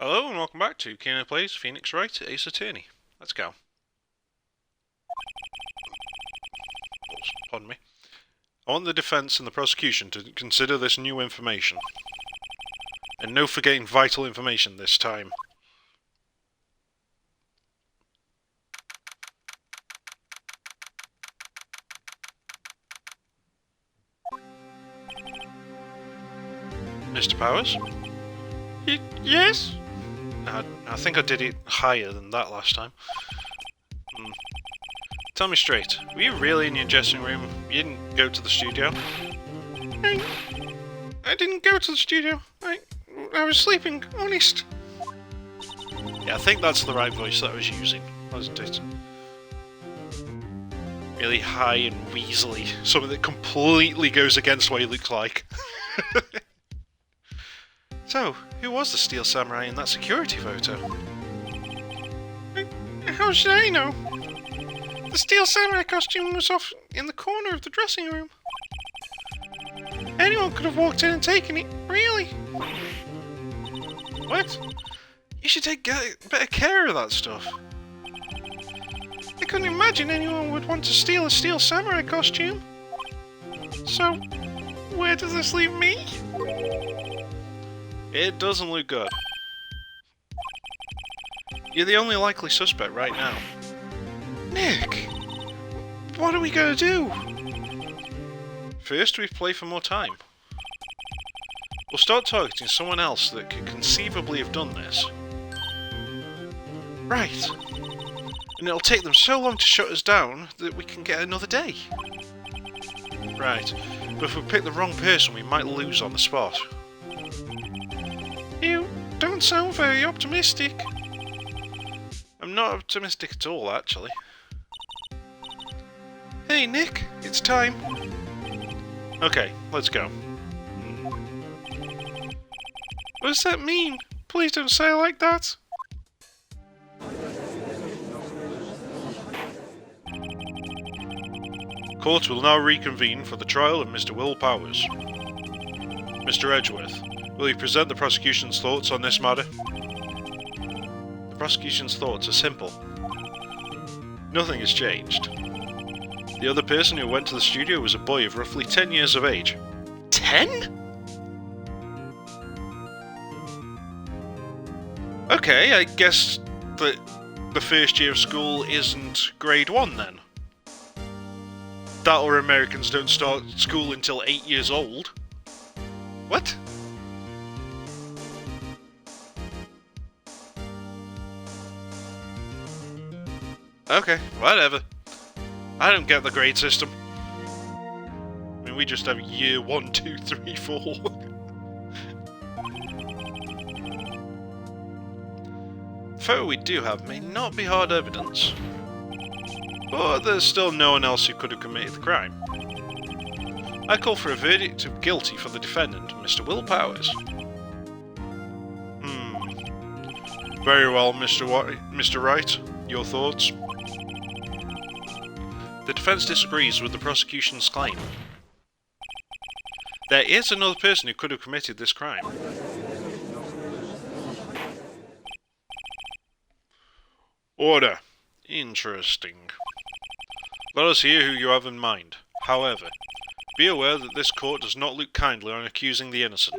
Hello and welcome back to Kino-Plays, Phoenix Wright, Ace Attorney. Let's go. Oops, pardon me. I want the defence and the prosecution to consider this new information. And no forgetting vital information this time. Mr. Powers? Yes? I think I did it higher than that last time. Tell me straight, were you really in your dressing room? You didn't go to the studio? I didn't go to the studio. I was sleeping, honest. Yeah, I think that's the right voice that I was using, wasn't it? Really high and weaselly. Something that completely goes against what he looks like. So, who was the Steel Samurai in that security photo? How should I know? The Steel Samurai costume was off in the corner of the dressing room. Anyone could have walked in and taken it, really. What? You should take better care of that stuff. I couldn't imagine anyone would want to steal a Steel Samurai costume. So, where does this leave me? It doesn't look good. You're the only likely suspect right now. Nick! What are we gonna do? First, we play for more time. We'll start targeting someone else that could conceivably have done this. Right. And it'll take them so long to shut us down that we can get another day. Right. But if we pick the wrong person, we might lose on the spot. You don't sound very optimistic. I'm not optimistic at all, actually. Hey, Nick, it's time. Okay, let's go. What does that mean? Please don't say it like that. Court will now reconvene for the trial of Mr. Will Powers. Mr. Edgeworth, will you present the prosecution's thoughts on this matter? The prosecution's thoughts are simple. Nothing has changed. The other person who went to the studio was a boy of roughly 10 years of age. 10? Okay, I guess that the first year of school isn't grade 1 then. That or Americans don't start school until 8 years old. What? Okay, whatever. I don't get the grade system. I mean, we just have year 1, 2, 3, 4. The photo we do have may not be hard evidence, but there's still no one else who could have committed the crime. I call for a verdict of guilty for the defendant, Mr. Will Powers. Very well, Mr. Wright. Your thoughts? The defence disagrees with the prosecution's claim. There is another person who could have committed this crime. Order. Interesting. Let us hear who you have in mind. However, be aware that this court does not look kindly on accusing the innocent.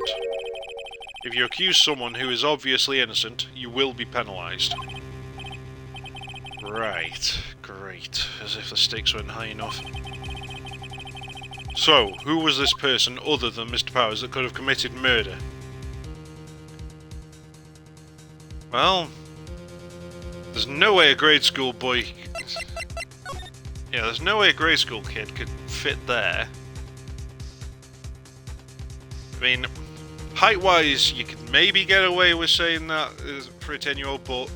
If you accuse someone who is obviously innocent, you will be penalised. Right, great. As if the stakes weren't high enough. So, who was this person other than Mr. Powers that could have committed murder? Well, there's no way a grade school boy... Yeah, there's no way a grade school kid could fit there. I mean, height-wise, you could maybe get away with saying that for a 10-year-old, but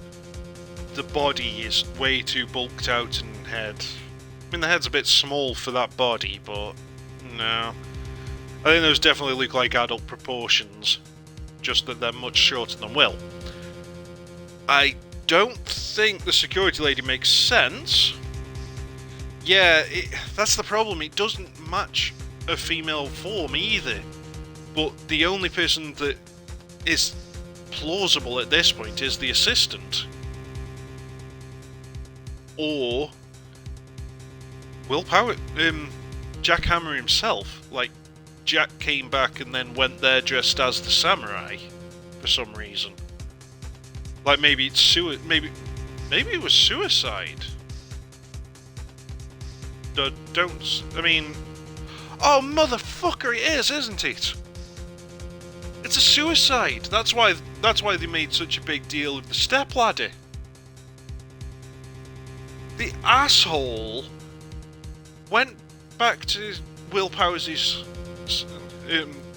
the body is way too bulked out and head. I mean, the head's a bit small for that body, but no. I think those definitely look like adult proportions, just that they're much shorter than Will. I don't think the security lady makes sense. Yeah, that's the problem. It doesn't match a female form either. But the only person that is plausible at this point is the assistant. Or Will Power, Jack Hammer himself. Like, Jack came back and then went there dressed as the samurai for some reason. Like maybe it's maybe it was suicide. I mean, oh motherfucker, it is, isn't it? It's a suicide. That's why they made such a big deal of the stepladder. The asshole went back to Will Powers'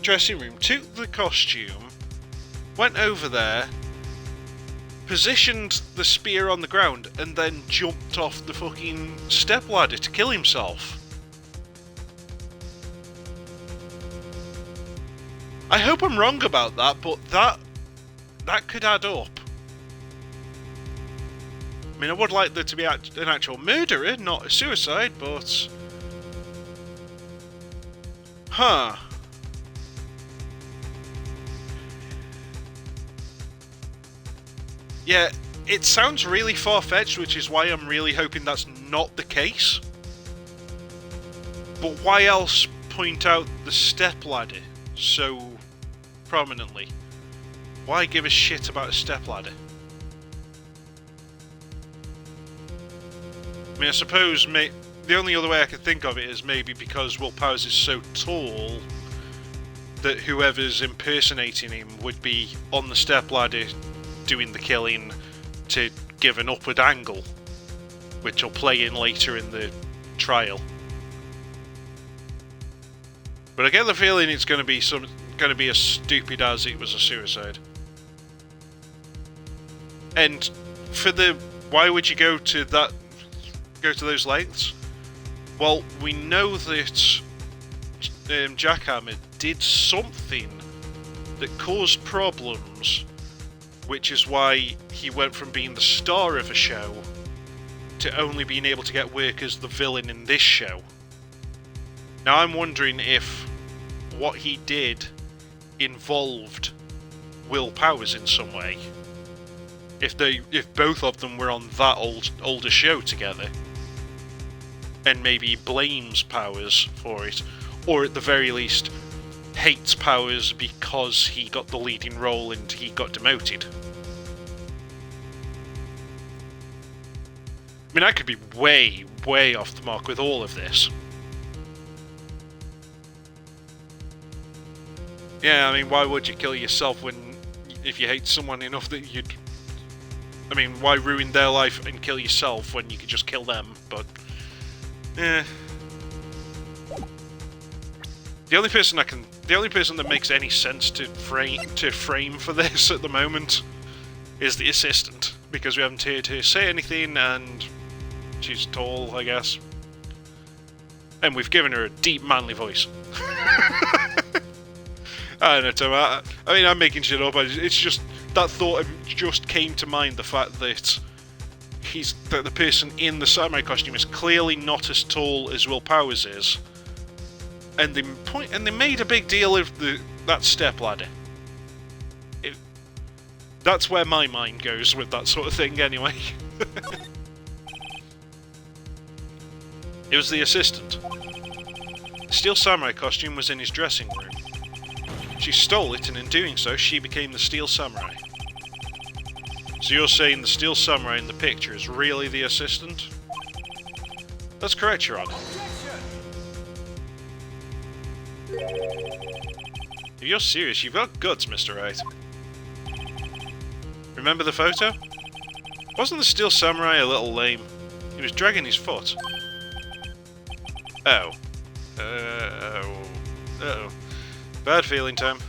dressing room, took the costume, went over there, positioned the spear on the ground, and then jumped off the fucking stepladder to kill himself. I hope I'm wrong about that, but that could add up. I mean, I would like there to be an actual murderer, not a suicide, but... Huh. Yeah, it sounds really far-fetched, which is why I'm really hoping that's not the case. But why else point out the stepladder so prominently? Why give a shit about a stepladder? I mean, I suppose the only other way I could think of it is maybe because Will Powers is so tall that whoever's impersonating him would be on the stepladder doing the killing to give an upward angle, which will play in later in the trial. But I get the feeling it's going to be as stupid as it was a suicide. And for why would you go to those lengths? Well, we know that Jack Hammer did something that caused problems, which is why he went from being the star of a show to only being able to get work as the villain in this show. Now I'm wondering if what he did involved Will Powers in some way. If both of them were on that older show together. And maybe he blames Powers for it. Or at the very least, hates Powers because he got the leading role and he got demoted. I mean, I could be way, way off the mark with all of this. Yeah, I mean, why would you kill yourself if you hate someone enough that you'd... I mean, why ruin their life and kill yourself when you could just kill them, but... Eh. The only person that makes any sense to frame for this at the moment is the assistant, because we haven't heard her say anything, and she's tall, I guess. And we've given her a deep, manly voice. I don't know, Tom. I mean, I'm making shit up. It's just that thought just came to mind. The fact that the person in the samurai costume is clearly not as tall as Will Powers is, and they made a big deal of that stepladder. That's where my mind goes with that sort of thing, anyway. It was the assistant. The steel samurai costume was in his dressing room. She stole it, and in doing so, she became the Steel Samurai. So you're saying the Steel Samurai in the picture is really the assistant? That's correct, Your Honor. If you're serious, you've got guts, Mr. Wright. Remember the photo? Wasn't the Steel Samurai a little lame? He was dragging his foot. Oh. Uh-oh. Bad feeling, Tom.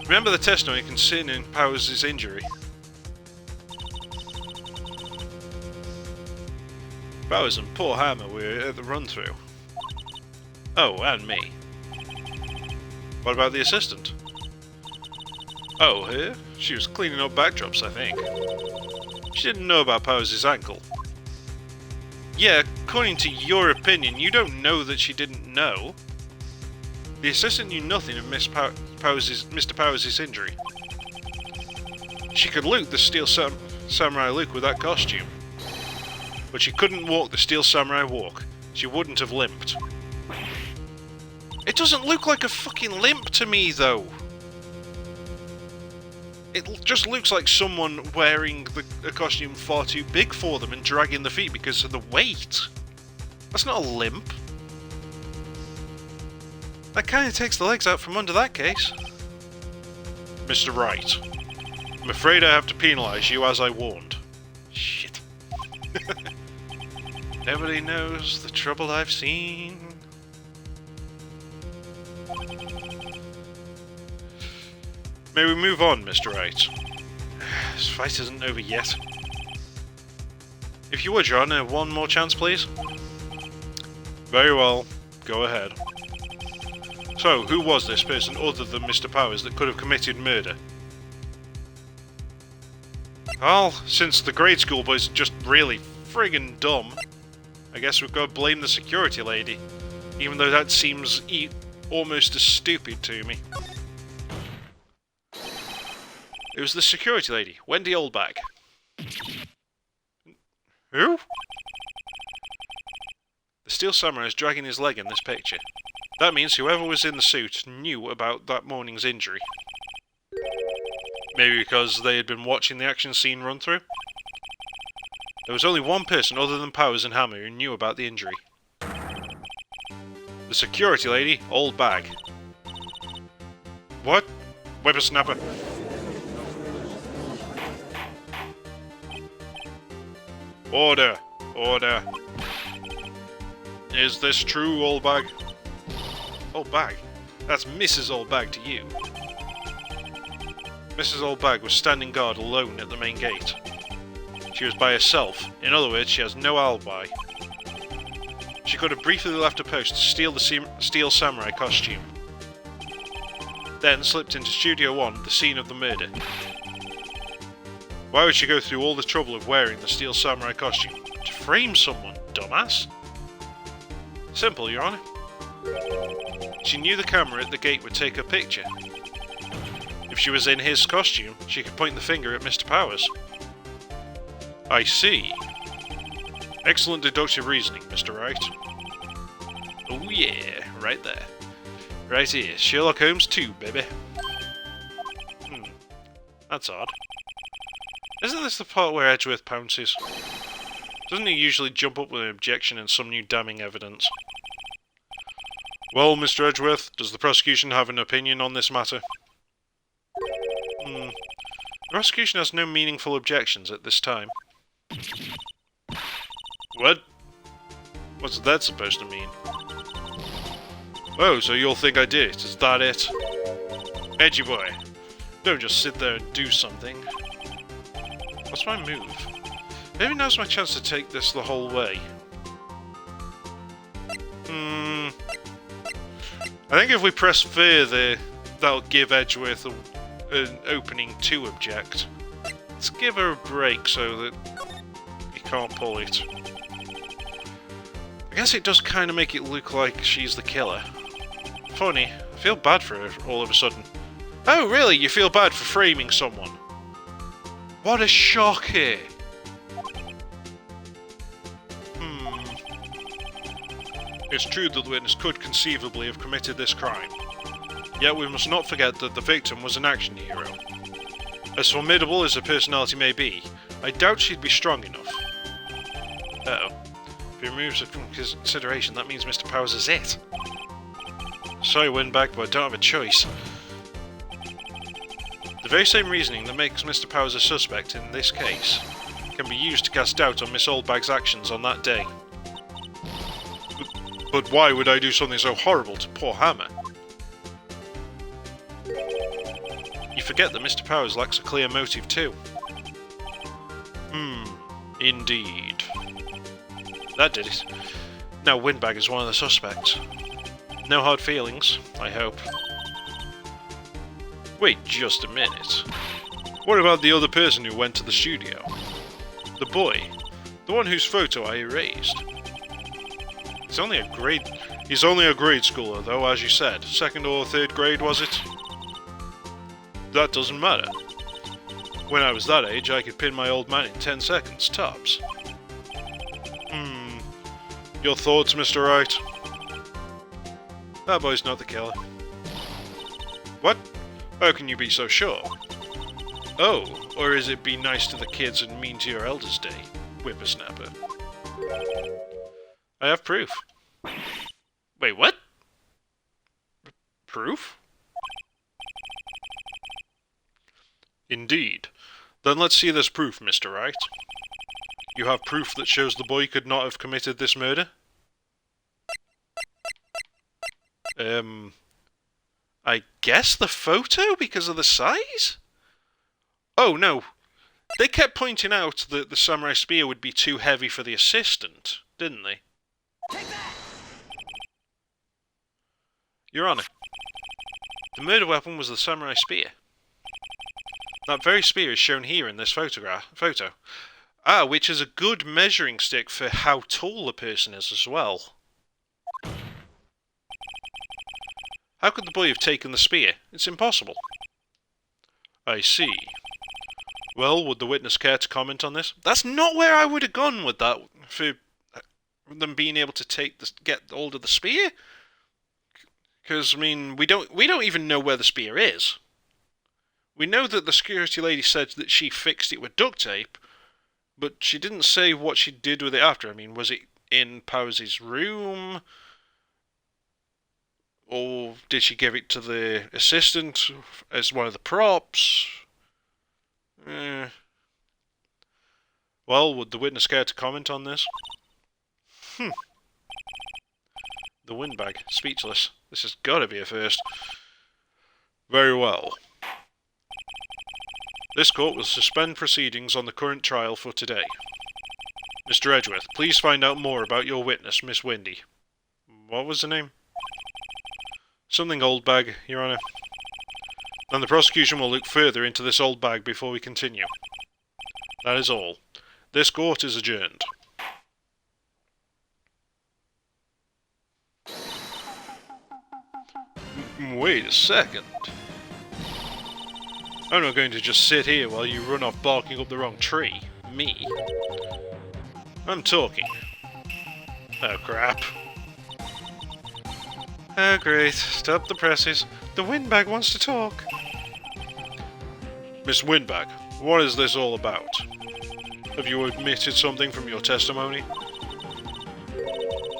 Remember the testimony concerning Powers' injury? Powers and poor Hammer were at the run-through. Oh, and me. What about the assistant? Oh, her? She was cleaning up backdrops, I think. She didn't know about Powers' ankle. Yeah, according to your opinion, you don't know that she didn't know. The assistant knew nothing of Miss Mr. Powers' injury. She could loot the Steel Samurai look with that costume. But she couldn't walk the Steel Samurai walk. She wouldn't have limped. It doesn't look like a fucking limp to me, though. It just looks like someone wearing a costume far too big for them and dragging the feet because of the weight. That's not a limp. That kind of takes the legs out from under that case. Mr. Wright, I'm afraid I have to penalise you as I warned. Shit. Nobody knows the trouble I've seen. May we move on, Mr. Wright? This fight isn't over yet. If you would, Your Honour, one more chance, please? Very well. Go ahead. So, who was this person other than Mr. Powers that could have committed murder? Well, since the grade school boys are just really friggin' dumb, I guess we've got to blame the security lady, even though that seems almost as stupid to me. It was the security lady, Wendy Oldbag. Who? The Steel Samurai is dragging his leg in this picture. That means whoever was in the suit knew about that morning's injury. Maybe because they had been watching the action scene run through? There was only one person other than Powers and Hammer who knew about the injury. The security lady, Oldbag. What? Whippersnapper. Order! Order! Is this true, Oldbag? Oldbag? That's Mrs. Oldbag to you. Mrs. Oldbag was standing guard alone at the main gate. She was by herself. In other words, she has no alibi. She could have briefly left her post to steal the Steel Samurai costume. Then slipped into Studio 1, the scene of the murder. Why would she go through all the trouble of wearing the Steel Samurai costume? To frame someone, dumbass. Simple, Your Honour. She knew the camera at the gate would take her picture. If she was in his costume, she could point the finger at Mr. Powers. I see. Excellent deductive reasoning, Mr. Wright. Oh yeah, right there. Right here, Sherlock Holmes 2, baby. That's odd. Isn't this the part where Edgeworth pounces? Doesn't he usually jump up with an objection and some new damning evidence? Well, Mr. Edgeworth, does the prosecution have an opinion on this matter? The prosecution has no meaningful objections at this time. What? What's that supposed to mean? Oh, so you'll think I did it, is that it? Edgy boy, don't just sit there and do something. What's my move? Maybe now's my chance to take this the whole way. I think if we press further, that'll give Edgeworth an opening to object. Let's give her a break so that he can't pull it. I guess it does kind of make it look like she's the killer. Funny, I feel bad for her all of a sudden. Oh really, you feel bad for framing someone? What a shocker! It's true that the witness could conceivably have committed this crime. Yet we must not forget that the victim was an action hero. As formidable as her personality may be, I doubt she'd be strong enough. Uh-oh. If he removes it from consideration, that means Mr. Powers is it. Sorry, Windbag, but I don't have a choice. The very same reasoning that makes Mr. Powers a suspect in this case can be used to cast doubt on Miss Oldbag's actions on that day. But why would I do something so horrible to poor Hammer? You forget that Mr. Powers lacks a clear motive too. Indeed. That did it. Now Windbag is one of the suspects. No hard feelings, I hope. Wait just a minute. What about the other person who went to the studio? The boy. The one whose photo I erased. He's only a grade schooler though, as you said. 2nd or 3rd grade, was it? That doesn't matter. When I was that age, I could pin my old man in 10 seconds, tops. Your thoughts, Mr. Wright? That boy's not the killer. What? How can you be so sure? Oh, or is it be nice to the kids and mean to your elders day, whippersnapper? I have proof. Wait, what? Proof? Indeed. Then let's see this proof, Mr. Wright. You have proof that shows the boy could not have committed this murder? I guess the photo because of the size? Oh, no. They kept pointing out that the samurai spear would be too heavy for the assistant, didn't they? Take that! Your Honour, the murder weapon was the samurai spear. That very spear is shown here in this photo. Ah, which is a good measuring stick for how tall the person is as well. How could the boy have taken the spear? It's impossible. I see. Well, would the witness care to comment on this? That's not where I would have gone with that, for them being able to get hold of the spear. Because, I mean, we don't even know where the spear is. We know that the security lady said that she fixed it with duct tape, but she didn't say what she did with it after. I mean, was it in Powers' room? Or did she give it to the assistant as one of the props? Well, would the witness care to comment on this? The windbag. Speechless. This has got to be a first. Very well. This court will suspend proceedings on the current trial for today. Mr. Edgeworth, please find out more about your witness, Miss Windy. What was her name? Something old bag, Your Honour. Then the prosecution will look further into this old bag before we continue. That is all. This court is adjourned. Wait a second. I'm not going to just sit here while you run off barking up the wrong tree. Me. I'm talking. Oh crap. Oh great, stop the presses. The windbag wants to talk. Miss Windbag, what is this all about? Have you omitted something from your testimony?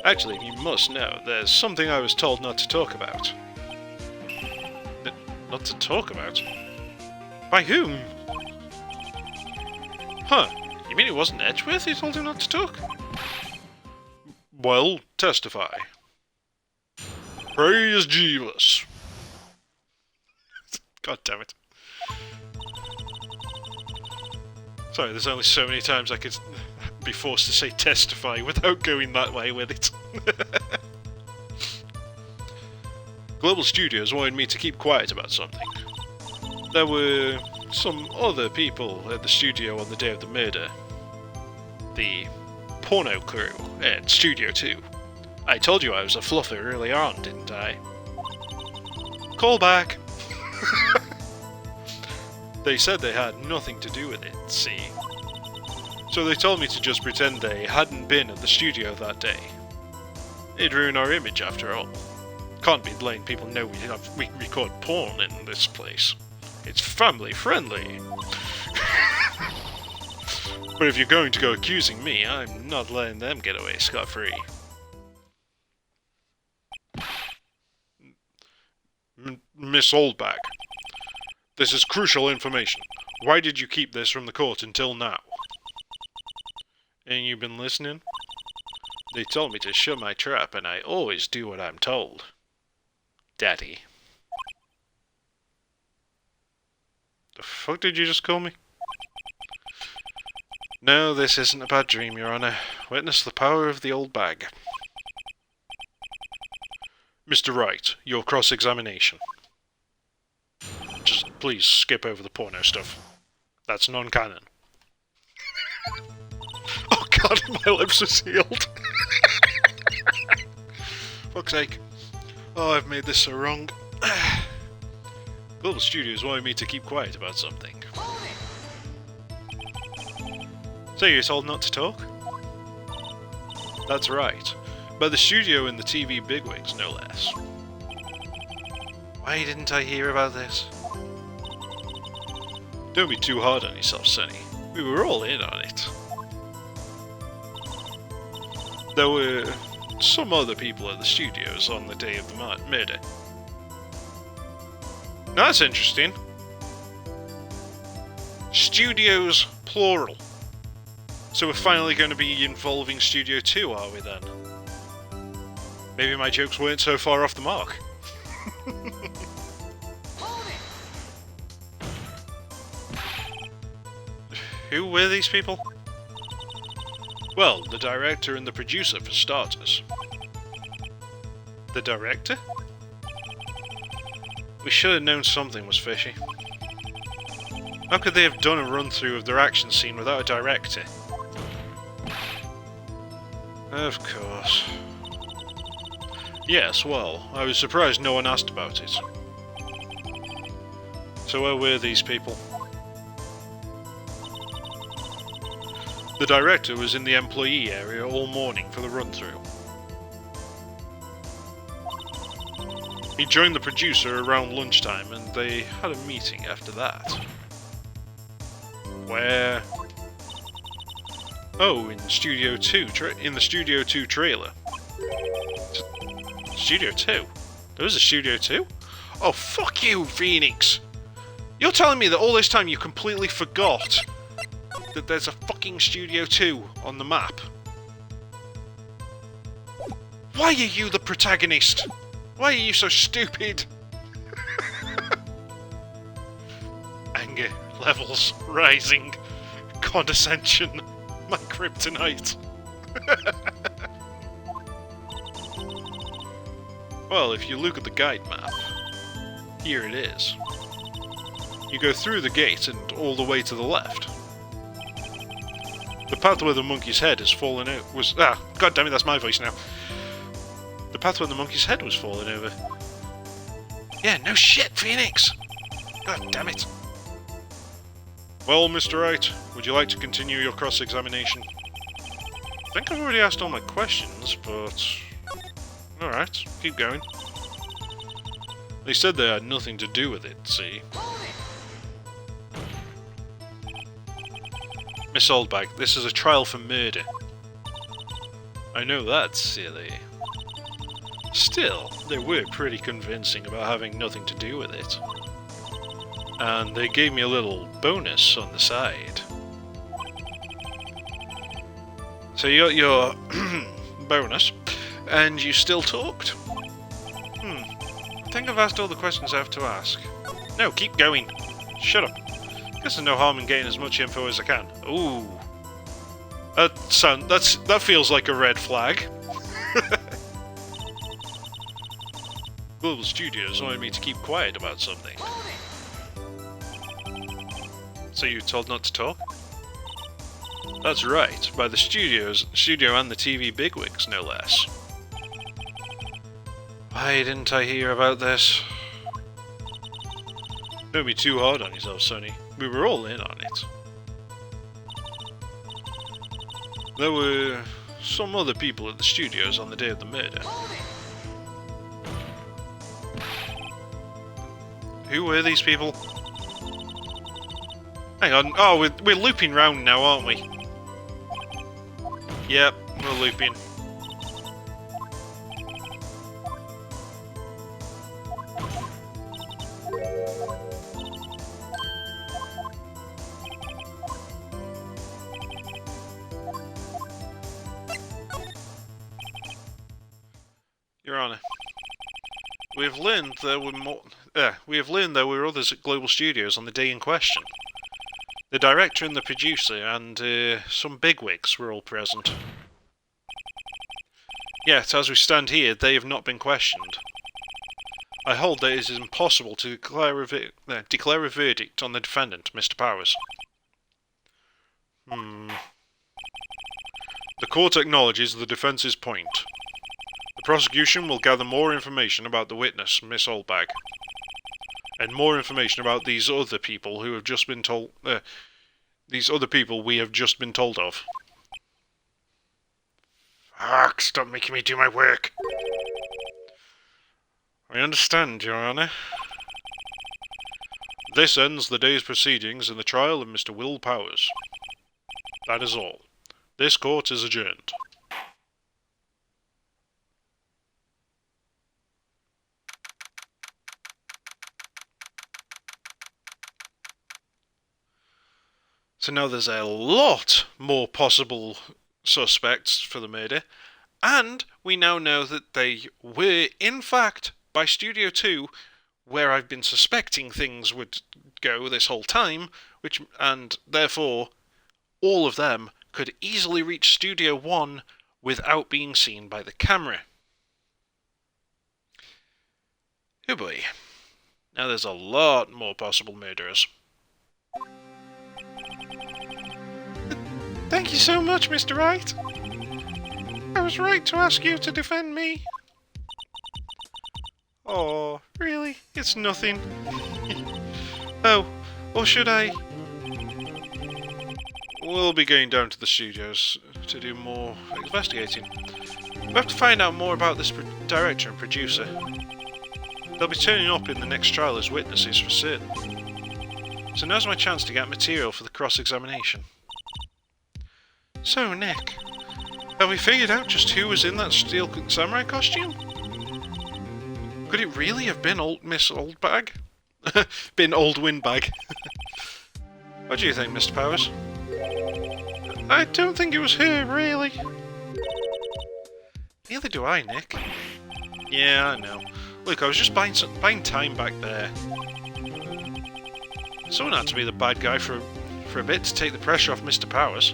Actually, you must know, there's something I was told not to talk about. Not to talk about? By whom? Huh, you mean it wasn't Edgeworth who told him not to talk? Well, testify. Praise Jeeves. God damn it. Sorry, there's only so many times I could be forced to say testify without going that way with it. Global Studios wanted me to keep quiet about something. There were some other people at the studio on the day of the murder. The porno crew at Studio 2. I told you I was a fluffer early on, didn't I? Call back! They said they had nothing to do with it, see? So they told me to just pretend they hadn't been at the studio that day. It'd ruin our image after all. Can't be letting people know we record porn in this place. It's family friendly. But if you're going to go accusing me, I'm not letting them get away scot-free. Miss Oldbag, this is crucial information. Why did you keep this from the court until now? Ain't you been listening? They told me to shut my trap, and I always do what I'm told. Daddy. The fuck did you just call me? No, this isn't a bad dream, Your Honour. Witness the power of the old bag. Mr. Wright, your cross-examination. Just please skip over the porno stuff. That's non-canon. Oh god, my lips are sealed. Fuck's sake. Oh, I've made this so wrong. Global Studios wanted me to keep quiet about something. So you're told not to talk? That's right. By the studio and the TV bigwigs, no less. Why didn't I hear about this? Don't be too hard on yourself, Sonny. We were all in on it. There were some other people at the studios on the day of the murder. Now that's interesting. Studios, plural. So we're finally going to be involving Studio 2, are we then? Maybe my jokes weren't so far off the mark. Who were these people? Well, the director and the producer, for starters. The director? We should have known something was fishy. How could they have done a run-through of their action scene without a director? Of course. Yes, well, I was surprised no one asked about it. So where were these people? The director was in the employee area all morning for the run-through. He joined the producer around lunchtime and they had a meeting after that. Where? Oh, in Studio 2, in the Studio 2 trailer. Studio 2? There was a Studio 2? Oh, fuck you, Phoenix! You're telling me that all this time you completely forgot that there's a fucking Studio 2 on the map? Why are you the protagonist? Why are you so stupid? Anger levels rising. Condescension. My kryptonite. Well, if you look at the guide map, here it is. You go through the gate and all the way to the left. The path where the monkey's head has fallen out was... God damn it, that's my voice now. The path where the monkey's head was falling over. Yeah, no shit, Phoenix! God damn it. Well, Mr. Wright, would you like to continue your cross-examination? I think I've already asked all my questions, but... Alright, keep going. They said they had nothing to do with it, see? Miss Oldbag, this is a trial for murder. I know that's silly. Still, they were pretty convincing about having nothing to do with it. And they gave me a little bonus on the side. So you got your bonus, and you still talked? I think I've asked all the questions I have to ask. No, keep going. Shut up. Guess there's no harm in getting as much info as I can. Ooh. That feels like a red flag. Global Studios wanted me to keep quiet about something. So you were told not to talk? That's right, by the studio and the TV bigwigs, no less. Why didn't I hear about this? Don't be too hard on yourself, Sonny. We were all in on it. There were some other people at the studios on the day of the murder. Who were these people? Hang on. Oh, we're looping round now, aren't we? Yep, we're looping. Your Honor, we have learned there were more. We have learned there were others at Global Studios on the day in question. The director and the producer and some bigwigs were all present. Yet, as we stand here, they have not been questioned. I hold that it is impossible to declare a verdict on the defendant, Mr. Powers. The court acknowledges the defence's point. The prosecution will gather more information about the witness, Miss Oldbag. and more information about these other people who have just been told. These other people we have just been told of. Fuck! Stop making me do my work. I understand, Your Honour. This ends the day's proceedings in the trial of Mr. Will Powers. That is all. This court is adjourned. So now there's a lot more possible suspects for the murder, and we now know that they were, in fact, by Studio 2, where I've been suspecting things would go this whole time, and therefore all of them could easily reach Studio 1 without being seen by the camera. Oh boy. Now there's a lot more possible murderers. Thank you so much, Mr. Wright. I was right to ask you to defend me. Oh, really? It's nothing. Oh, or should I? We'll be going down to the studios to do more investigating. We have to find out more about this director and producer. They'll be turning up in the next trial as witnesses for certain. So now's my chance to get material for the cross-examination. So, Nick, have we figured out just who was in that steel samurai costume? Could it really have been Miss Oldbag? Been Old Windbag. What do you think, Mr. Powers? I don't think it was her, really. Neither do I, Nick. Yeah, I know. Look, I was just buying time back there. Someone had to be the bad guy for a bit to take the pressure off Mr. Powers.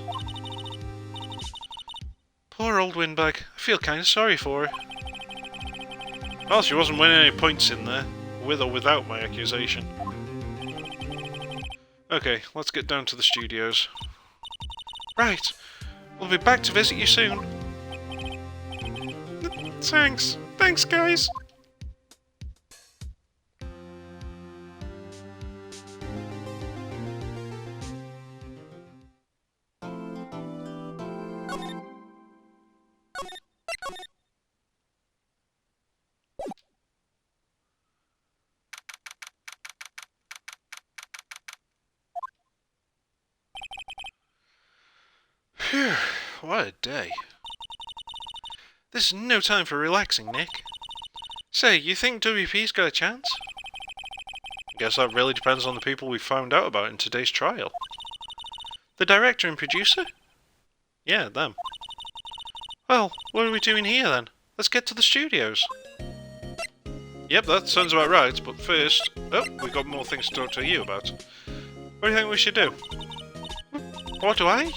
Poor old Windbag. I feel kind of sorry for her. Well, she wasn't winning any points in there, with or without my accusation. Okay, let's get down to the studios. Right. We'll be back to visit you soon. Thanks. Thanks, guys. Phew, what a day. This is no time for relaxing, Nick. Say, you think WP's got a chance? Guess that really depends on the people we found out about in today's trial. The director and producer? Yeah, them. Well, what are we doing here then? Let's get to the studios. Yep, that sounds about right, but first... Oh, we've got more things to talk to you about. What do you think we should do? What do I?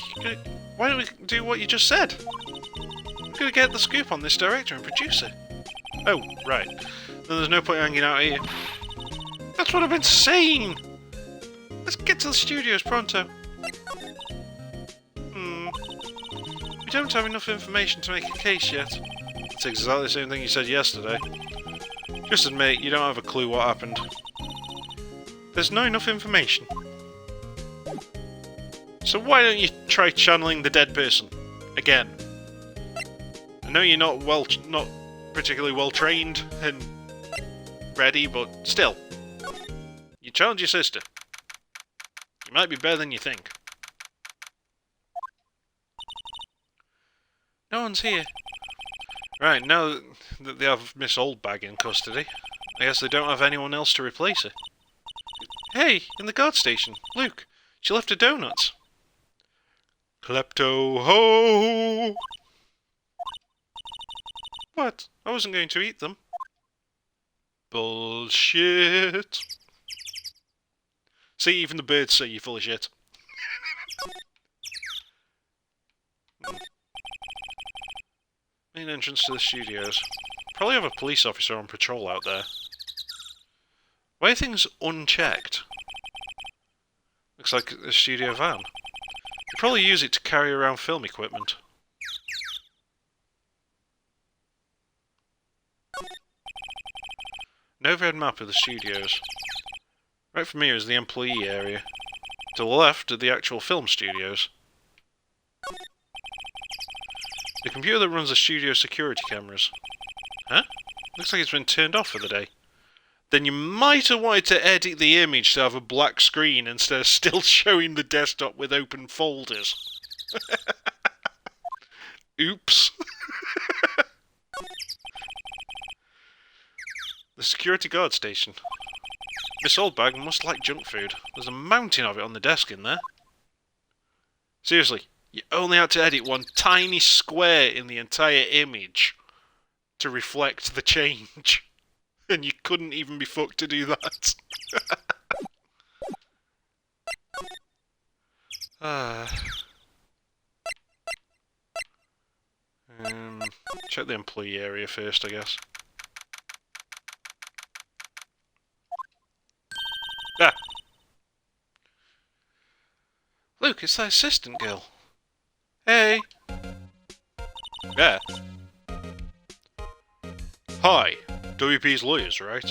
Why don't we do what you just said? We're gonna get the scoop on this director and producer. Oh, right. Then there's no point hanging out here. That's what I've been saying! Let's get to the studios pronto. We don't have enough information to make a case yet. That's exactly the same thing you said yesterday. Just admit, you don't have a clue what happened. There's not enough information. So why don't you try channeling the dead person? Again. I know you're not particularly well trained and ready, but still. You challenge your sister. You might be better than you think. No one's here. Right, now that they have Miss Oldbag in custody, I guess they don't have anyone else to replace her. Hey, in the guard station, look, she left her donuts. Klepto-ho! What? I wasn't going to eat them. Bullshit. See, even the birds say you're full of shit. Main entrance to the studios. Probably have a police officer on patrol out there. Why are things unchecked? Looks like a studio van. They probably use it to carry around film equipment. An overhead map of the studios. Right from here is the employee area. To the left are the actual film studios. The computer that runs the studio security cameras. Huh? Looks like it's been turned off for the day. Then you might have wanted to edit the image to have a black screen instead of still showing the desktop with open folders. Oops. The security guard station. Miss Oldbag must like junk food. There's a mountain of it on the desk in there. Seriously, you only had to edit one tiny square in the entire image to reflect the change. And you couldn't even be fucked to do that. Check the employee area first, I guess. Ah! Luke, it's that assistant girl. Hey! Yeah. Hi, WP's lawyers, right?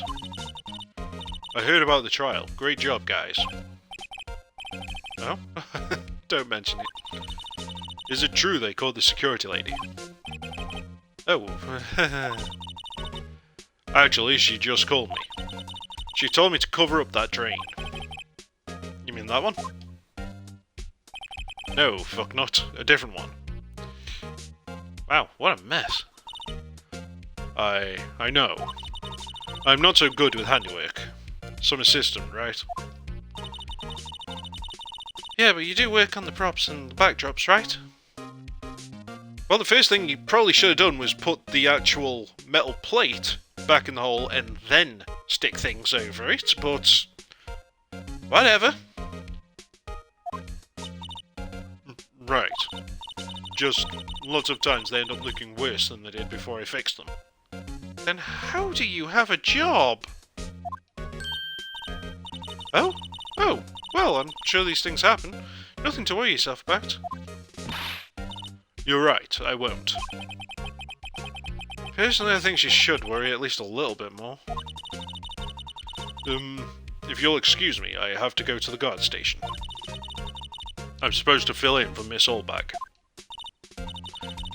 I heard about the trial. Great job, guys. No? Don't mention it. Is it true they called the security lady? Oh. Actually, she just called me. She told me to cover up that drain. You mean that one? No, fuck not. A different one. Wow, what a mess. I know. I'm not so good with handiwork. Some assistant, right? Yeah, but you do work on the props and the backdrops, right? Well, the first thing you probably should have done was put the actual metal plate back in the hole and then stick things over it, but... whatever. Right. Just lots of times they end up looking worse than they did before I fixed them. Then how do you have a job? Oh? Oh, well, I'm sure these things happen. Nothing to worry yourself about. You're right, I won't. Personally, I think she should worry at least a little bit more. If you'll excuse me, I have to go to the guard station. I'm supposed to fill in for Miss Oldbag.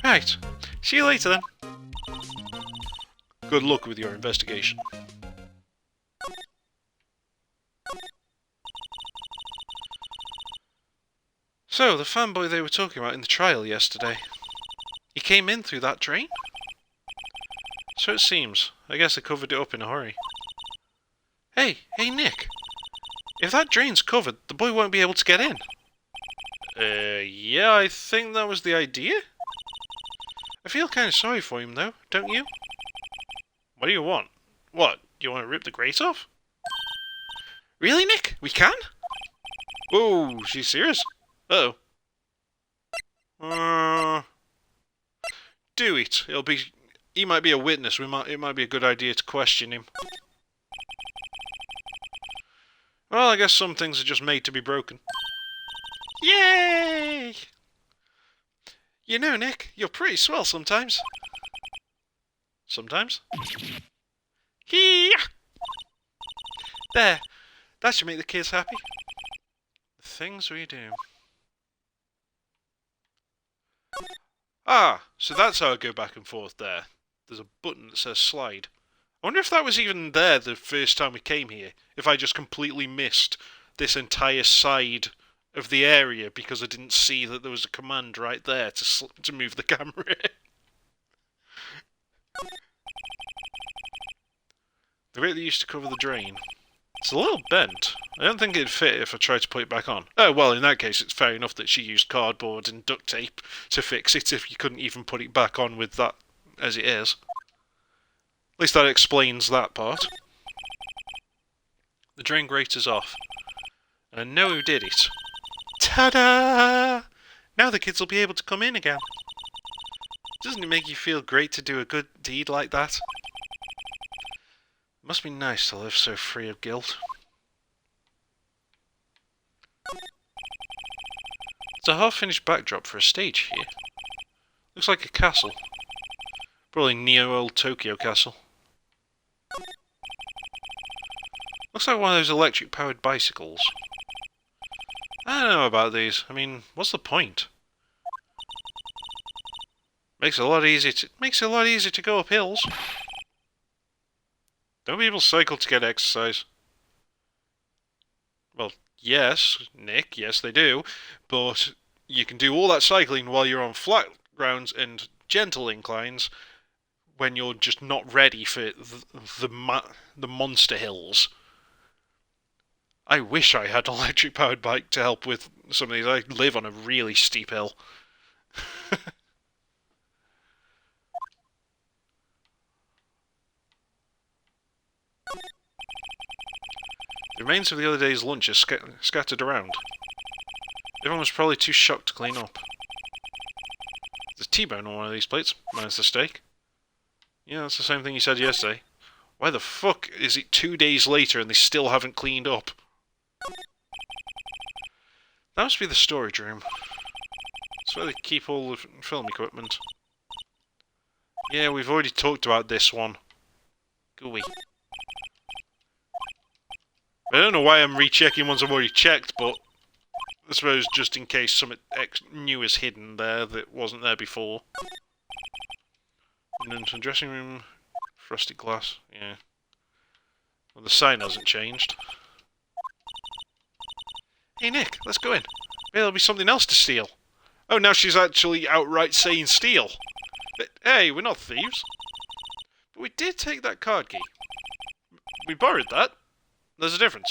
Right. See you later then. Good luck with your investigation. So, the fanboy they were talking about in the trial yesterday. He came in through that drain? So it seems. I guess I covered it up in a hurry. Hey, Nick. If that drain's covered, the boy won't be able to get in. Yeah, I think that was the idea. I feel kind of sorry for him, though, don't you? What do you want? What, you want to rip the grate off? Really, Nick? We can? Whoa, she's serious? Uh-oh. Do it. He might be a witness. It might be a good idea to question him. Well, I guess some things are just made to be broken. Yay! You know, Nick, you're pretty swell sometimes. Sometimes? Hee! There. That should make the kids happy. The things we do. Ah, so that's how I go back and forth there. There's a button that says slide. I wonder if that was even there the first time we came here. If I just completely missed this entire side of the area because I didn't see that there was a command right there to move the camera. The bit that used to cover the drain. It's a little bent. I don't think it'd fit if I tried to put it back on. Oh, well, in that case, it's fair enough that she used cardboard and duct tape to fix it if you couldn't even put it back on with that as it is. At least that explains that part. The drain grate is off. And I know who did it. Ta-da! Now the kids will be able to come in again. Doesn't it make you feel great to do a good deed like that? It must be nice to live so free of guilt. It's a half-finished backdrop for a stage here. Looks like a castle. Probably Neo-old Tokyo castle. Looks Looks like one of those electric-powered bicycles. I don't know about these. I mean, what's the point? Makes it a lot easier to go up hills. Don't people cycle to get exercise? Well, yes, Nick, yes they do, but you can do all that cycling while you're on flat grounds and gentle inclines when you're just not ready for the monster hills. I wish I had an electric-powered bike to help with some of these. I live on a really steep hill. The remains of the other day's lunch are scattered around. Everyone was probably too shocked to clean up. There's a T-bone on one of these plates, minus the steak. Yeah, that's the same thing you said yesterday. Why the fuck is it 2 days later and they still haven't cleaned up? That must be the storage room. That's where they keep all the film equipment. Yeah, we've already talked about this one. Gooey. I don't know why I'm rechecking ones I've already checked, but I suppose just in case something new is hidden there that wasn't there before. And then some dressing room, frosted glass, yeah. Well, the sign hasn't changed. Hey Nick, let's go in. Maybe there'll be something else to steal. Oh, now she's actually outright saying steal. But, hey, we're not thieves. But we did take that card key. We borrowed that. There's a difference.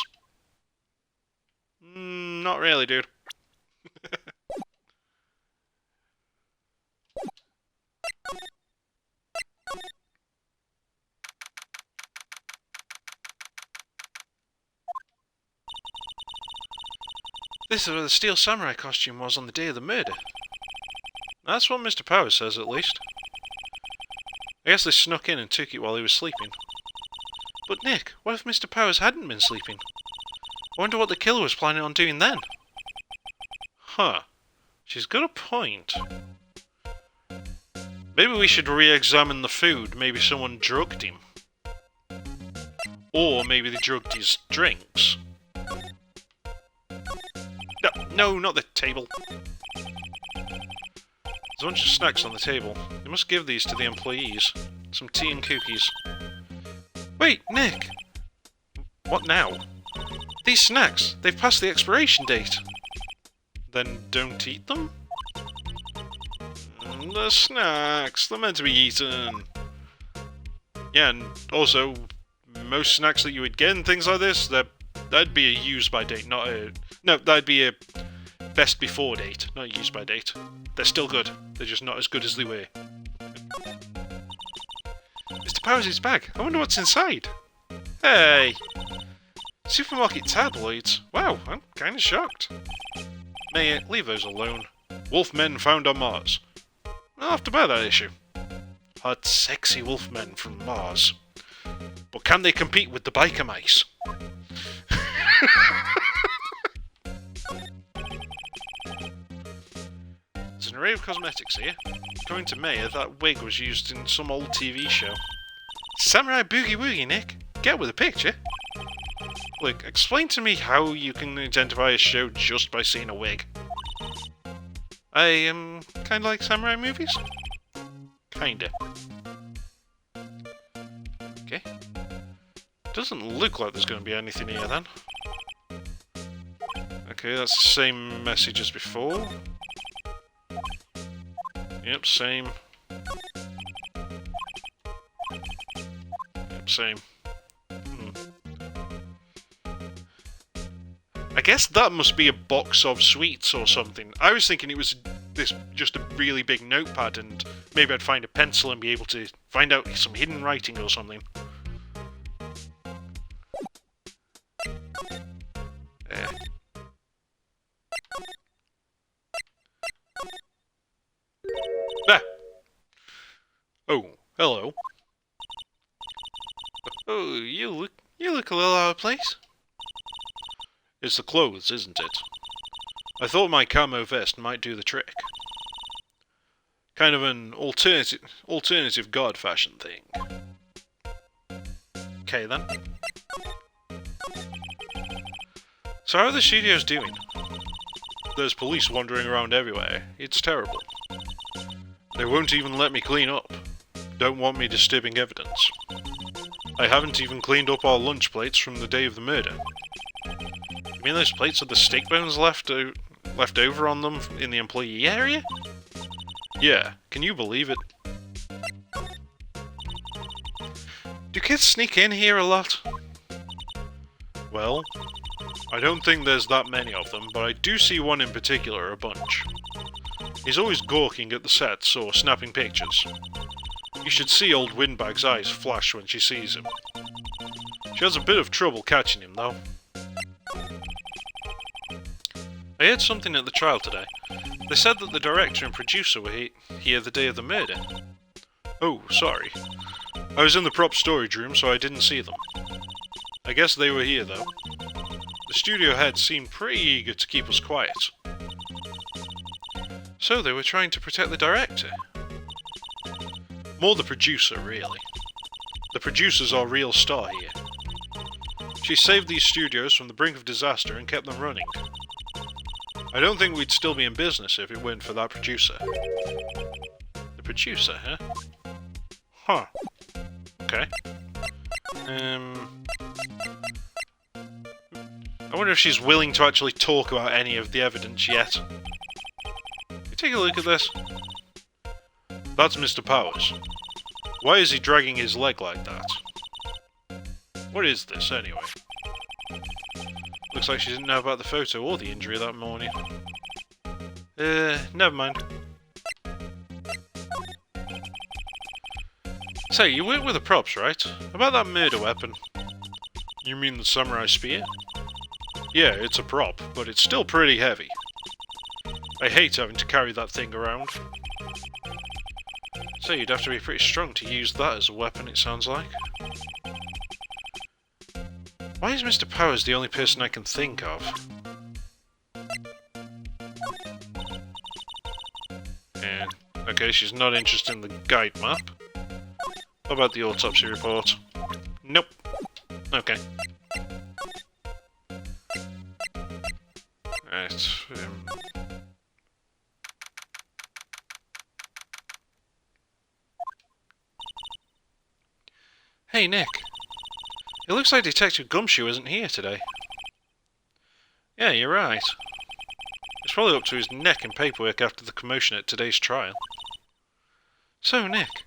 Not really, dude. This is where the steel samurai costume was on the day of the murder. That's what Mr. Powers says, at least. I guess they snuck in and took it while he was sleeping. But Nick, what if Mr. Powers hadn't been sleeping? I wonder what the killer was planning on doing then. Huh. She's got a point. Maybe we should re-examine the food. Maybe someone drugged him. Or maybe they drugged his drinks. No, not the table. There's a bunch of snacks on the table. They must give these to the employees. Some tea and cookies. Wait, Nick! What now? These snacks, they've passed the expiration date. Then don't eat them? The snacks, they're meant to be eaten. Yeah, and also, most snacks that you would get in things like this, that'd be a use by date, not a... No, that'd be a best before date, not a use by date. They're still good, they're just not as good as they were. Mr. Powers' bag, I wonder what's inside. Hey! Supermarket tabloids? Wow, I'm kinda shocked. May leave those alone. Wolfmen found on Mars. I'll have to buy that issue. Hot, sexy wolfmen from Mars. But can they compete with the biker mice? There's an array of cosmetics here. According to Mayor, that wig was used in some old TV show. Samurai Boogie Woogie, Nick. Get with the picture. Look, explain to me how you can identify a show just by seeing a wig. I kinda like samurai movies? Kinda. Okay. Doesn't look like there's gonna be anything here then. Okay, that's the same message as before. Yep, same. Yep, same. I guess that must be a box of sweets or something. I was thinking it was just a really big notepad and maybe I'd find a pencil and be able to find out some hidden writing or something. Ah! Oh, hello. Oh, you look a little out of place. It's the clothes, isn't it? I thought my camo vest might do the trick. Kind of an alternative guard fashion thing. Okay then. So how are the studios doing? There's police wandering around everywhere. It's terrible. They won't even let me clean up. Don't want me disturbing evidence. I haven't even cleaned up our lunch plates from the day of the murder. You mean those plates with the steak bones left over on them in the employee area? Yeah, can you believe it? Do kids sneak in here a lot? Well, I don't think there's that many of them, but I do see one in particular a bunch. He's always gawking at the sets or snapping pictures. You should see old Windbag's eyes flash when she sees him. She has a bit of trouble catching him, though. I heard something at the trial today. They said that the director and producer were here the day of the murder. Oh, sorry. I was in the prop storage room, so I didn't see them. I guess they were here, though. The studio head seemed pretty eager to keep us quiet. So they were trying to protect the director? More the producer, really. The producer's our real star here. She saved these studios from the brink of disaster and kept them running. I don't think we'd still be in business if it weren't for that producer. The producer, huh? Huh. Okay. I wonder if she's willing to actually talk about any of the evidence yet. Take a look at this. That's Mr. Powers. Why is he dragging his leg like that? What is this, anyway? Looks like she didn't know about the photo or the injury that morning. Never mind. Say, you work with the props, right? About that murder weapon. You mean the samurai spear? Yeah, it's a prop, but it's still pretty heavy. I hate having to carry that thing around. So you'd have to be pretty strong to use that as a weapon, it sounds like. Why is Mr. Powers the only person I can think of? Yeah, okay, she's not interested in the guide map. What about the autopsy report? Nope. Okay. Right, Hey, Nick. It looks like Detective Gumshoe isn't here today. Yeah, you're right. He's probably up to his neck in paperwork after the commotion at today's trial. So, Nick,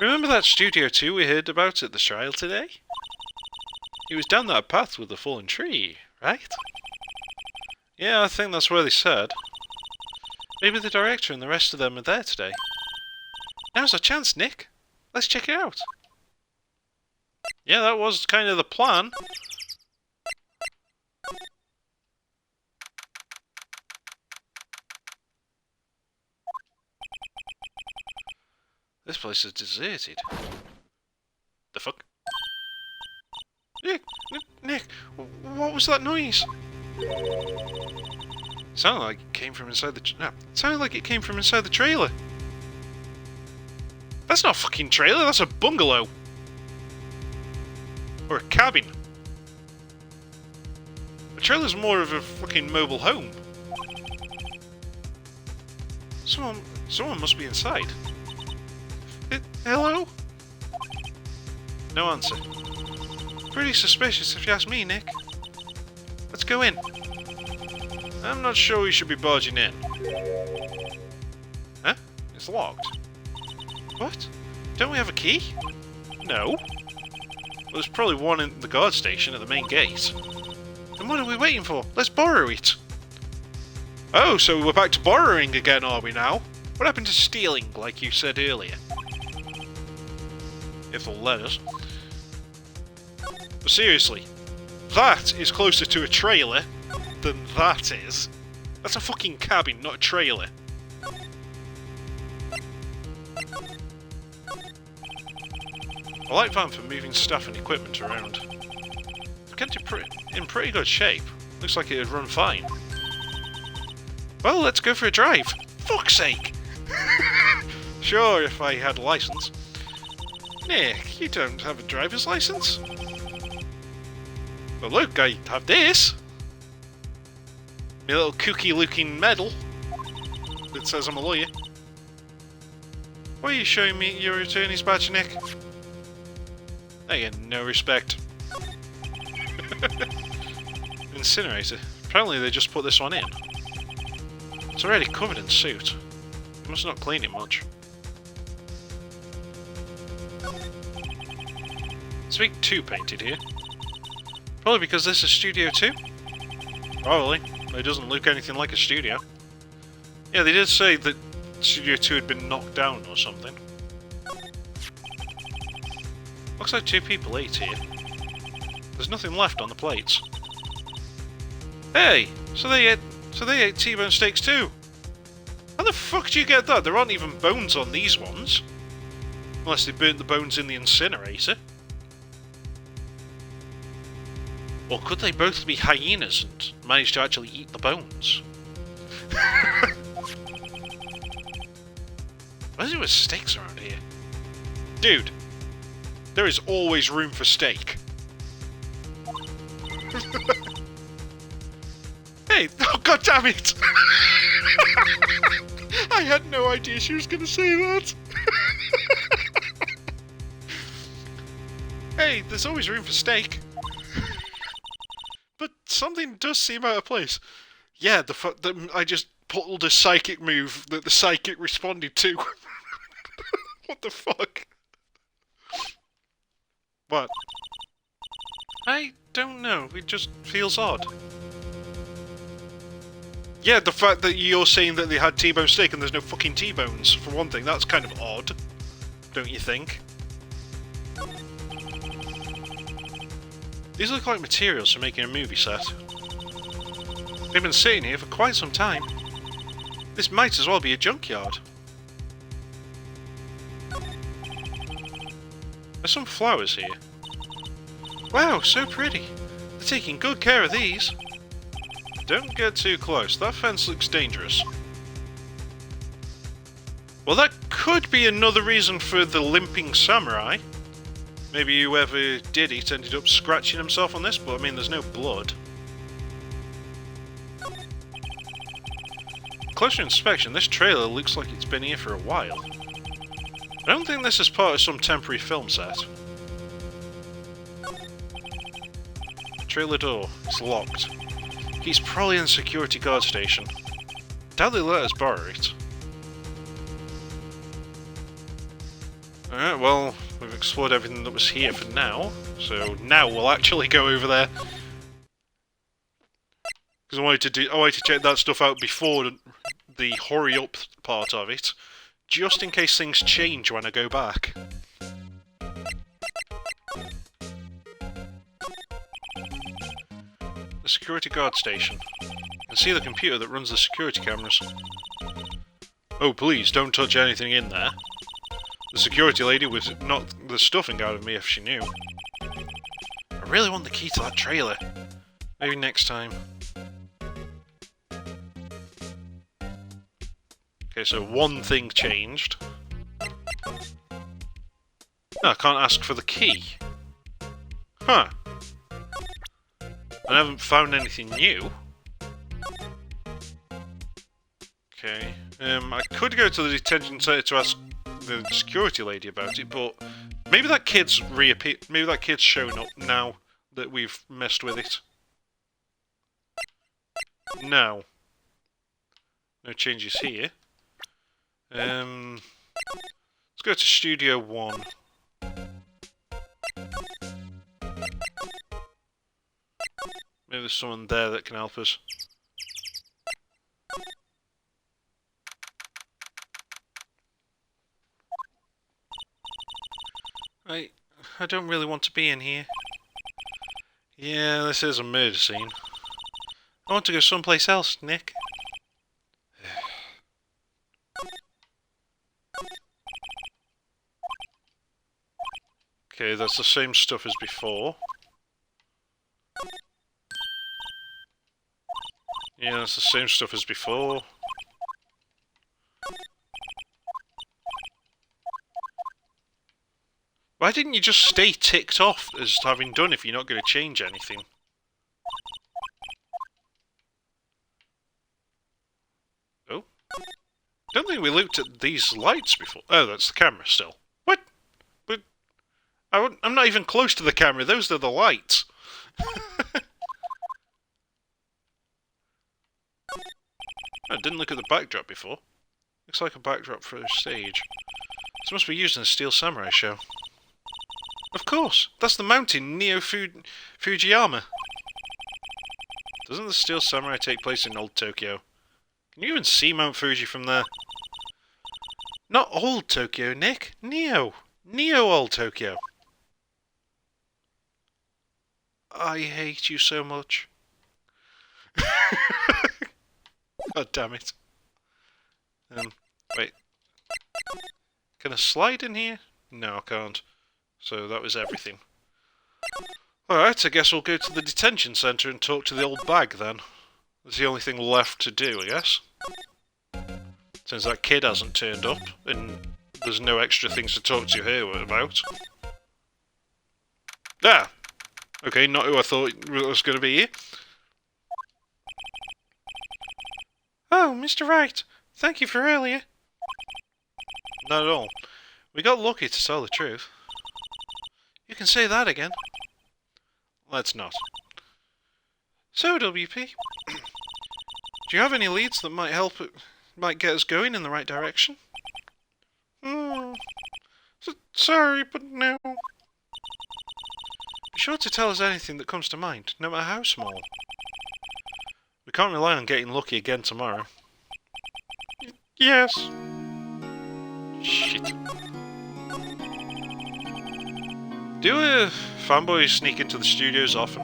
remember that Studio 2 we heard about at the trial today? He was down that path with the fallen tree, right? Yeah, I think that's where they said. Maybe the director and the rest of them are there today. Now's our chance, Nick. Let's check it out. Yeah, that was kind of the plan. This place is deserted. The fuck? Nick, what was that noise? Sounded like it came from inside the... No, it sounded like it came from inside the trailer. That's not a fucking trailer, that's a bungalow. Or a cabin. A trailer's more of a fucking mobile home. Someone must be inside. Hello? No answer. Pretty suspicious if you ask me, Nick. Let's go in. I'm not sure we should be barging in. Huh? It's locked. What? Don't we have a key? No. Well, there's probably one in the guard station at the main gate. Then what are we waiting for? Let's borrow it. Oh, so we're back to borrowing again, are we now? What happened to stealing, like you said earlier? If they'll let us. But seriously, that is closer to a trailer than that is. That's a fucking cabin, not a trailer. I like that for moving stuff and equipment around. It's kept it in pretty good shape. Looks like it'd run fine. Well, let's go for a drive. Fuck's sake! Sure, if I had a license. Nick, you don't have a driver's license? But look, I have this. My little kooky-looking medal that says I'm a lawyer. Why are you showing me your attorney's badge, Nick? I get no respect. Incinerator. Apparently they just put this one in. It's already covered in soot. They must not clean it much. It's Big 2 painted here. Probably because this is Studio 2? Probably. It doesn't look anything like a studio. Yeah, they did say that Studio 2 had been knocked down or something. Looks like 2 people ate here. There's nothing left on the plates. Hey! So they ate T-bone steaks too! How the fuck do you get that? There aren't even bones on these ones. Unless they burnt the bones in the incinerator. Or could they both be hyenas and manage to actually eat the bones? What is it with steaks around here? Dude, there is always room for steak. Hey, oh god damn it! I had no idea she was going to say that. Hey, there's always room for steak. But something does seem out of place. Yeah, I just pulled a psychic move that the psychic responded to. What the fuck? What? I don't know. It just feels odd. Yeah, the fact that you're saying that they had T-bone steak and there's no fucking T-bones, for one thing, that's kind of odd. Don't you think? These look like materials for making a movie set. They've been sitting here for quite some time. This might as well be a junkyard. There's some flowers here. Wow, so pretty. They're taking good care of these. Don't get too close. That fence looks dangerous. Well, that could be another reason for the limping samurai. Maybe whoever did it ended up scratching himself on this, but I mean, there's no blood. Closer inspection, this trailer looks like it's been here for a while. I don't think this is part of some temporary film set. Trailer door. It's locked. He's probably in the security guard station. Doubt they let us borrow it. Alright, well, we've explored everything that was here for now, so now we'll actually go over there. Because I wanted to check that stuff out before the hurry up part of it, just in case things change when I go back. The security guard station. You can see the computer that runs the security cameras. Oh please, don't touch anything in there. The security lady would knock the stuffing out of me if she knew. I really want the key to that trailer. Maybe next time. Okay, so one thing changed. No, I can't ask for the key. Huh. I haven't found anything new. Okay. I could go to the detention centre to ask the security lady about it, but maybe that kid's reappeared. Maybe that kid's shown up now that we've messed with it. No. No changes here. Let's go to Studio 1. Maybe there's someone there that can help us. I don't really want to be in here. Yeah, this is a murder scene. I want to go someplace else, Nick. Okay, that's the same stuff as before. Yeah, that's the same stuff as before. Why didn't you just stay ticked off as having done if you're not going to change anything? think we looked at these lights before. Oh, that's the camera still. What? But I'm not even close to the camera. Those are the lights. I didn't look at the backdrop before. Looks like a backdrop for a stage. This must be used in a Steel Samurai show. Of course! That's the mountain Neo Fujiyama. Doesn't the Steel Samurai take place in Old Tokyo? Can you even see Mount Fuji from there? Not Old Tokyo, Nick. Neo. Neo Old Tokyo. I hate you so much. God damn it. Wait. Can I slide in here? No, I can't. So that was everything. Alright, I guess we'll go to the detention centre and talk to the old bag then. That's the only thing left to do, I guess. Since that kid hasn't turned up, and there's no extra things to talk to her about. Ah! Okay, not who I thought was going to be here. Oh, Mr. Wright, thank you for earlier. Not at all. We got lucky, to tell the truth. You can say that again. Let's not. So, WP, do you have any leads that might help, might get us going in the right direction? Sorry, but no. Be sure to tell us anything that comes to mind, no matter how small. We can't rely on getting lucky again tomorrow. Yes. Shit. Do fanboys sneak into the studios often?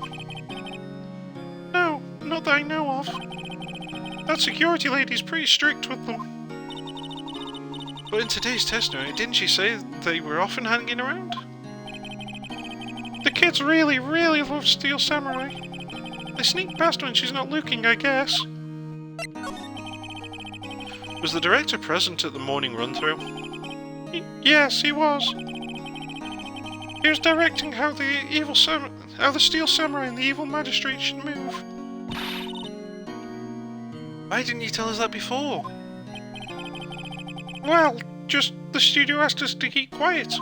No, not that I know of. That security lady's pretty strict with them. But in today's testimony, didn't she say they were often hanging around? The kids really, really love Steel Samurai. They sneak past when she's not looking, I guess. Was the director present at the morning run-through? Yes, he was. He was directing how the Steel Samurai and the evil magistrate should move. Why didn't you tell us that before? Well, just the studio asked us to keep quiet.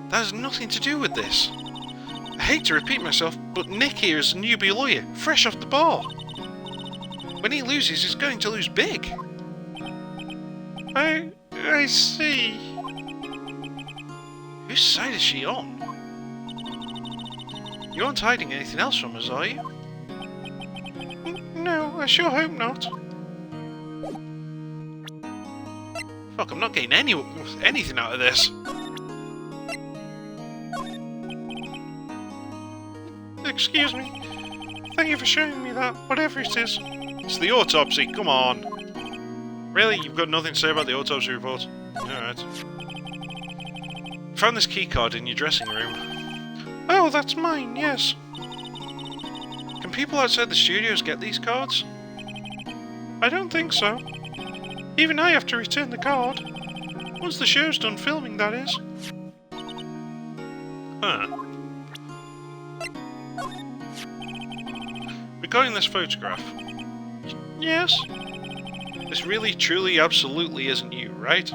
That has nothing to do with this. I hate to repeat myself, but Nick here is a newbie lawyer, fresh off the bar. When he loses, he's going to lose big. I see. Whose side is she on? You aren't hiding anything else from us, are you? No, I sure hope not. Fuck, I'm not getting anything out of this. Excuse me. Thank you for showing me that, whatever it is. It's the autopsy, come on. Really? You've got nothing to say about the autopsy report? Alright. Found this keycard in your dressing room. Oh, that's mine, yes. Can people outside the studios get these cards? I don't think so. Even I have to return the card. Once the show's done filming, that is. Huh. Regarding this photograph. Yes? This really, truly, absolutely isn't you, right?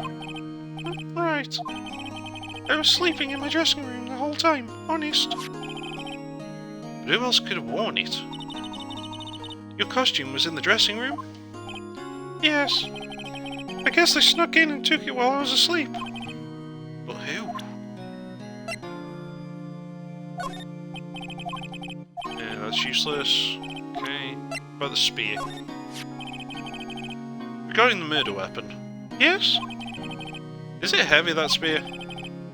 Right. I was sleeping in my dressing room the whole time, honest. But who else could have worn it? Your costume was in the dressing room? Yes. I guess they snuck in and took it while I was asleep. But who? Yeah, that's useless. Okay. About the spear. Regarding the murder weapon. Yes? Is it heavy, that spear?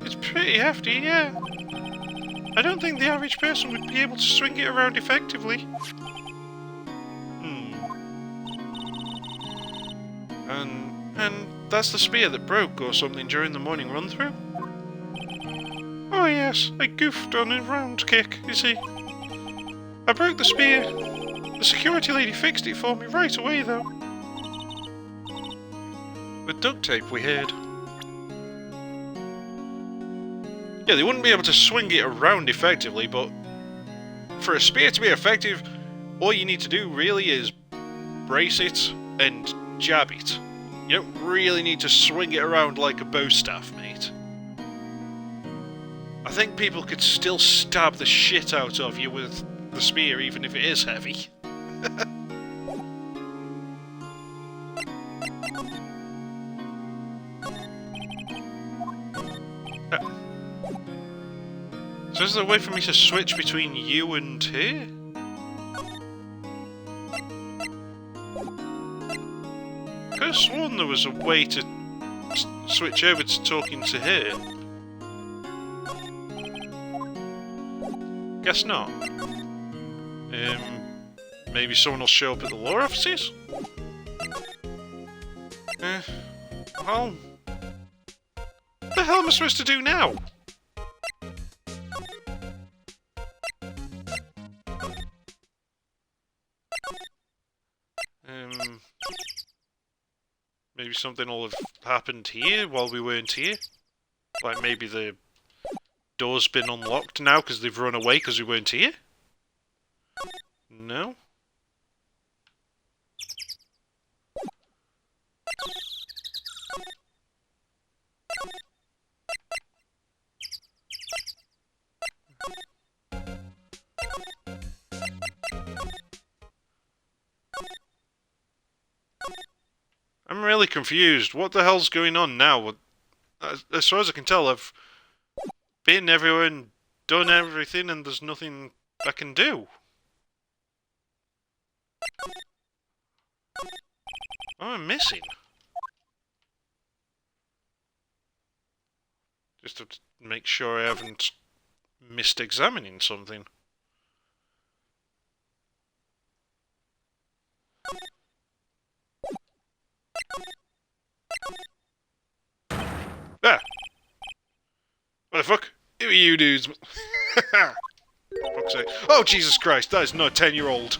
It's pretty hefty, yeah. I don't think the average person would be able to swing it around effectively. And that's the spear that broke or something during the morning run-through? Oh yes, I goofed on a round kick, you see. I broke the spear. The security lady fixed it for me right away, though. With duct tape, we heard. Yeah, they wouldn't be able to swing it around effectively, but for a spear to be effective, all you need to do really is brace it and jab it. You don't really need to swing it around like a bow staff, mate. I think people could still stab the shit out of you with the spear, even if it is heavy. So is there a way for me to switch between you and her? I could have sworn there was a way to switch over to talking to her. Guess not. Maybe someone will show up at the law offices? Well... What the hell am I supposed to do now? Maybe something will have happened here while we weren't here? Like maybe the door's been unlocked now because they've run away because we weren't here? No? I'm really confused. What the hell's going on now? As far as I can tell, I've been everywhere and done everything and there's nothing I can do. What am I missing? Just to make sure I haven't missed examining something. Ah! What the fuck? Who are you dudes? Fuck's sake. Oh, Jesus Christ, that is not a 10-year-old.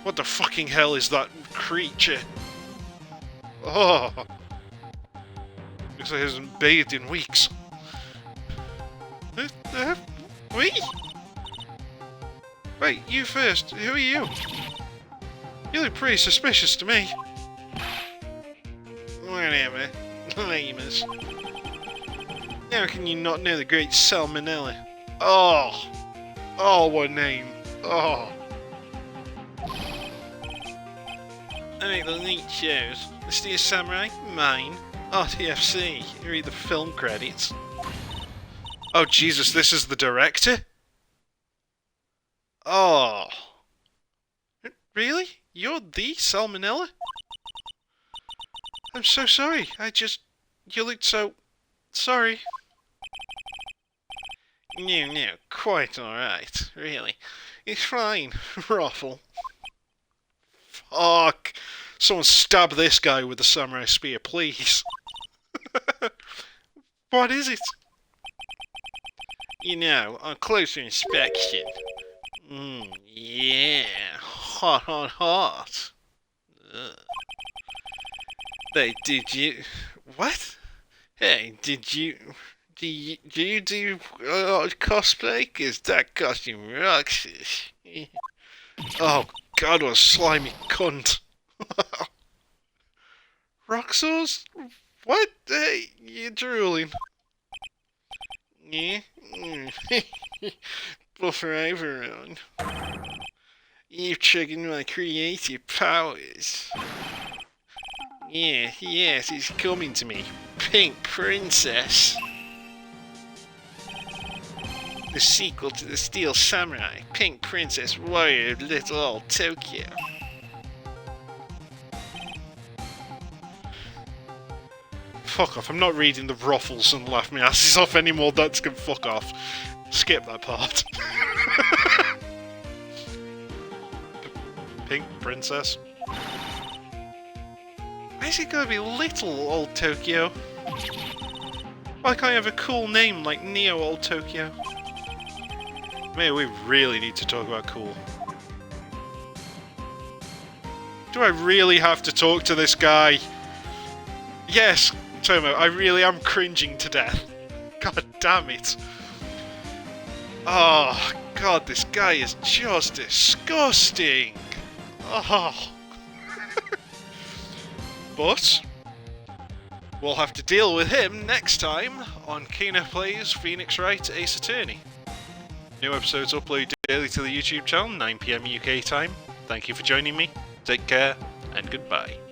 What the fucking hell is that creature? Oh! Looks like he hasn't bathed in weeks. We? Wait, you first. Who are you? You look pretty suspicious to me. Whatever. Lamers. How can you not know the great Salmonella? Oh! Oh, what a name. Oh. I make the neat shows. The Steel Samurai? Mine. RTFC. Read the film credits. Oh, Jesus, this is the director? Oh. Really? You're the Salmonella? I'm so sorry. You looked so... sorry. No, quite alright. Really. It's fine. Ruffle. Fuck. Someone stab this guy with the samurai spear, please. What is it? You know, on closer inspection. Yeah. Hot. Ugh. Hey, did you... What? Hey, did you do cosplay? Cause that costume rocks. Oh God, what a slimy cunt. Roxos? What? Hey, you're drooling. Yeah? Buffer overrun. You've triggered my creative powers. Yeah, yes, it's coming to me. Pink Princess. The sequel to the Steel Samurai, Pink Princess Warrior of Little Old Tokyo. Fuck off, I'm not reading the ruffles and laugh my asses off anymore, that's gonna fuck off. Skip that part. Pink Princess? Why is it gonna be Little Old Tokyo? Why can't I have a cool name like Neo Old Tokyo? Maybe we really need to talk about cool. Do I really have to talk to this guy? Yes, Tomo, I really am cringing to death. God damn it. Oh, God, this guy is just disgusting. Oh. But we'll have to deal with him next time on Kino-Plays Phoenix Wright Ace Attorney. New episodes upload daily to the YouTube channel, 9 PM UK time. Thank you for joining me, take care, and goodbye.